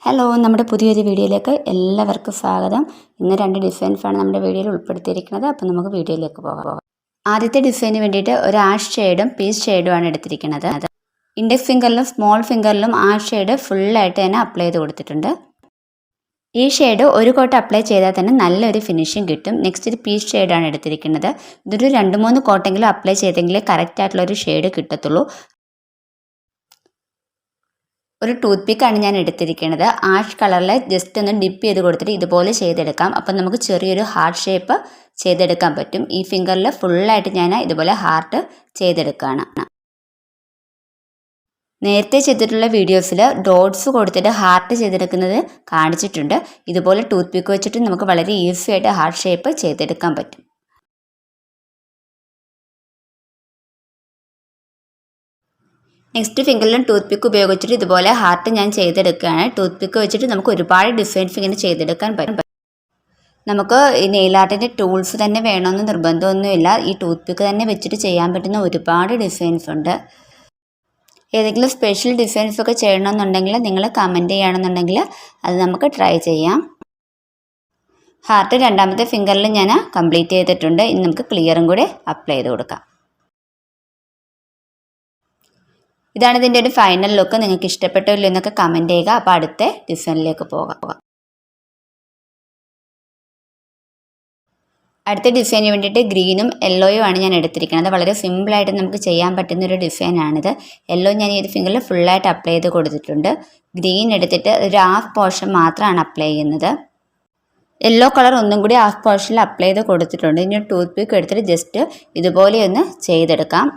Hello, നമ്മുടെ പുതിയൊരു വീഡിയോയിലേക്ക് എല്ലാവർക്കും സ്വാഗതം. ഇന്ന് 2 ഡിസൈൻസാണ് നമ്മുടെ വീഡിയോയിൽ ഉൾപ്പെടുത്തിയിരിക്കുന്നത്. അപ്പോൾ നമുക്ക് വീഡിയോയിലേക്ക് പോകാം. ആദ്യത്തെ ഡിസൈന് വേണ്ടിയിട്ട് ഒരു ആഷ് ഷെയ്ഡും പീച്ച് ഷെയ്ഡുമാണ് എടുത്തിരിക്കുന്നത്. ഇൻഡെക്സ് ഫിംഗറിലും സ്മോൾ ഫിംഗറിലും ആ ഷെയ്ഡ് ഫുള്ളായിട്ട് തന്നെ അപ്ലൈ ചെയ്ത് കൊടുത്തിട്ടുണ്ട്. ഈ ഷെയ്ഡ് ഒരു കോട്ട് അപ്ലൈ ചെയ്താൽ തന്നെ നല്ലൊരു ഫിനിഷിങ് കിട്ടും. നെക്സ്റ്റ് ഒരു പീച്ച് ഷെയ്ഡാണ് എടുത്തിരിക്കുന്നത്. ഇതൊരു 2-3 കോട്ടെങ്കിലും അപ്ലൈ ചെയ്തെങ്കിലേ കറക്റ്റ് ആയിട്ടുള്ളൊരു ഷെയ്ഡ് കിട്ടത്തുള്ളൂ. ഒരു ടൂത്ത് പിക്കാണ് ഞാൻ എടുത്തിരിക്കുന്നത്. ആഷ് കളറിൽ ജസ്റ്റ് ഒന്ന് ഡിപ്പ് ചെയ്ത് കൊടുത്തിട്ട് ഇതുപോലെ ചെയ്തെടുക്കാം. അപ്പം നമുക്ക് ചെറിയൊരു ഹാർട്ട് ഷേപ്പ് ചെയ്തെടുക്കാൻ പറ്റും. ഈ ഫിംഗറിൽ ഫുള്ളായിട്ട് ഞാൻ ഇതുപോലെ ഹാർട്ട് ചെയ്തെടുക്കുകയാണ്. നേരത്തെ ചെയ്തിട്ടുള്ള വീഡിയോസിൽ ഡോട്ട്സ് കൊടുത്തിട്ട് ഹാർട്ട് ചെയ്തെടുക്കുന്നത് കാണിച്ചിട്ടുണ്ട്. ഇതുപോലെ ടൂത്ത് പിക്ക് വെച്ചിട്ട് നമുക്ക് വളരെ ഈസി ആയിട്ട് ഹാർട്ട് ഷേപ്പ് ചെയ്തെടുക്കാൻ പറ്റും. നെക്സ്റ്റ് ഫിംഗറിലും ടൂത്ത് പിക്ക് ഉപയോഗിച്ചിട്ട് ഇതുപോലെ ഹാർട്ട് ഞാൻ ചെയ്തെടുക്കുകയാണ്. ടൂത്ത് പിക്ക് വെച്ചിട്ട് നമുക്ക് ഒരുപാട് ഡിസൈൻസ് ഇങ്ങനെ ചെയ്തെടുക്കാൻ പറ്റും. നമുക്ക് ഈ നെയിൽ ആർട്ടിൻ്റെ ടൂൾസ് തന്നെ വേണമെന്ന് നിർബന്ധമൊന്നുമില്ല. ഈ ടൂത്ത് പിക്ക് തന്നെ വെച്ചിട്ട് ചെയ്യാൻ പറ്റുന്ന ഒരുപാട് ഡിസൈൻസ് ഉണ്ട്. ഏതെങ്കിലും സ്പെഷ്യൽ ഡിസൈൻസ് ഒക്കെ ചെയ്യണമെന്നുണ്ടെങ്കിൽ നിങ്ങൾ കമൻറ്റ് ചെയ്യുകയാണെന്നുണ്ടെങ്കിൽ അത് നമുക്ക് ട്രൈ ചെയ്യാം. ഹാർട്ട് രണ്ടാമത്തെ ഫിംഗറിൽ ഞാൻ കംപ്ലീറ്റ് ചെയ്തിട്ടുണ്ട്. ഇനി നമുക്ക് ക്ലിയറും കൂടെ അപ്ലൈ ചെയ്ത് കൊടുക്കാം. ഇതാണ് ഇതിൻ്റെ ഒരു ഫൈനൽ ലുക്ക്. നിങ്ങൾക്ക് ഇഷ്ടപ്പെട്ടില്ല എന്നൊക്കെ കമൻറ്റ് ചെയ്യുക. അപ്പോൾ അടുത്ത ഡിസൈനിലേക്ക് പോകാം. അടുത്ത ഡിസൈനിന് വേണ്ടിയിട്ട് ഗ്രീനും യെല്ലോയും ആണ് ഞാൻ എടുത്തിരിക്കുന്നത്. വളരെ സിമ്പിളായിട്ട് നമുക്ക് ചെയ്യാൻ പറ്റുന്ന ഒരു ഡിസൈനാണിത്. യെല്ലോ ഞാൻ ഈ ഒരു ഫിംഗറിൽ ഫുള്ളായിട്ട് അപ്ലൈ ചെയ്ത് കൊടുത്തിട്ടുണ്ട്. ഗ്രീൻ എടുത്തിട്ട് ഒരു ഹാഫ് പോർഷൻ മാത്രമാണ് അപ്ലൈ ചെയ്യുന്നത്. യെല്ലോ കളർ ഒന്നും കൂടി ഹാഫ് പോർഷനിൽ അപ്ലൈ ചെയ്ത് കൊടുത്തിട്ടുണ്ട്. ഇനി ടൂത്ത് പിക്ക് എടുത്തിട്ട് ജസ്റ്റ് ഇതുപോലെ ഒന്ന് ചെയ്തെടുക്കാം.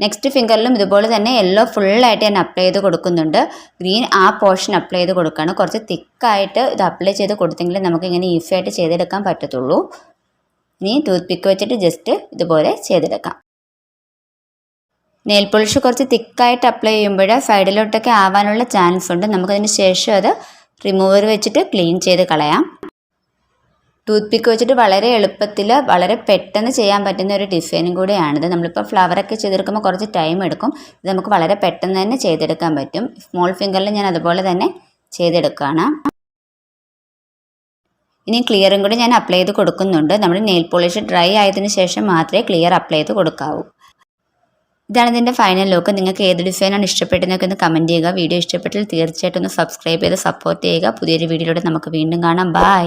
നെക്സ്റ്റ് ഫിംഗറിലും ഇതുപോലെ തന്നെ യെല്ലോ ഫുള്ളായിട്ട് ഞാൻ അപ്ലൈ ചെയ്ത് കൊടുക്കുന്നുണ്ട്. ഗ്രീൻ ആ പോർഷൻ അപ്ലൈ ചെയ്ത് കൊടുക്കുകയാണ്. കുറച്ച് തിക്കായിട്ട് ഇത് അപ്ലൈ ചെയ്ത് കൊടുത്തെങ്കിൽ നമുക്ക് ഇങ്ങനെ ഈസി ആയിട്ട് ചെയ്തെടുക്കാൻ പറ്റത്തുള്ളൂ. ഇനി ടൂത്ത് പിക്ക് വെച്ചിട്ട് ജസ്റ്റ് ഇതുപോലെ ചെയ്തെടുക്കാം. നെയിൽ പോളിഷ് കുറച്ച് തിക്കായിട്ട് അപ്ലൈ ചെയ്യുമ്പോൾ സൈഡിലോട്ടൊക്കെ ആവാനുള്ള ചാൻസ് ഉണ്ട്. നമുക്കതിന് ശേഷം അത് റിമൂവർ വെച്ചിട്ട് ക്ലീൻ ചെയ്ത് കളയാം. ടൂത്ത് പിക്ക് വെച്ചിട്ട് വളരെ എളുപ്പത്തിൽ വളരെ പെട്ടെന്ന് ചെയ്യാൻ പറ്റുന്ന ഒരു ഡിസൈനും കൂടെയാണിത്. നമ്മളിപ്പോൾ ഫ്ലവറൊക്കെ ചെയ്തെടുക്കുമ്പോൾ കുറച്ച് ടൈം എടുക്കും. ഇത് നമുക്ക് വളരെ പെട്ടെന്ന് തന്നെ ചെയ്തെടുക്കാൻ പറ്റും. സ്മോൾ ഫിംഗറിൽ ഞാൻ അതുപോലെ തന്നെ ചെയ്തെടുക്കുകയാണ്. ഇനി ക്ലിയറും കൂടി ഞാൻ അപ്ലൈ ചെയ്ത് കൊടുക്കുന്നുണ്ട്. നമ്മൾ നെയിൽ പോളിഷ് ഡ്രൈ ആയതിനു ശേഷം മാത്രമേ ക്ലിയർ അപ്ലൈ ചെയ്ത് കൊടുക്കാവൂ. ഇതാണ് ഇതിൻ്റെ ഫൈനൽ ലുക്ക്. നിങ്ങൾക്ക് ഏത് ഡിസൈനാണ് ഇഷ്ടപ്പെട്ടതെന്നൊക്കെ ഒന്ന് കമൻറ്റ് ചെയ്യുക. വീഡിയോ ഇഷ്ടപ്പെട്ടാൽ തീർച്ചയായിട്ടും ഒന്ന് സബ്സ്ക്രൈബ് ചെയ്ത് സപ്പോർട്ട് ചെയ്യുക. പുതിയൊരു വീഡിയോയിലൂടെ നമുക്ക് വീണ്ടും കാണാം. ബൈ.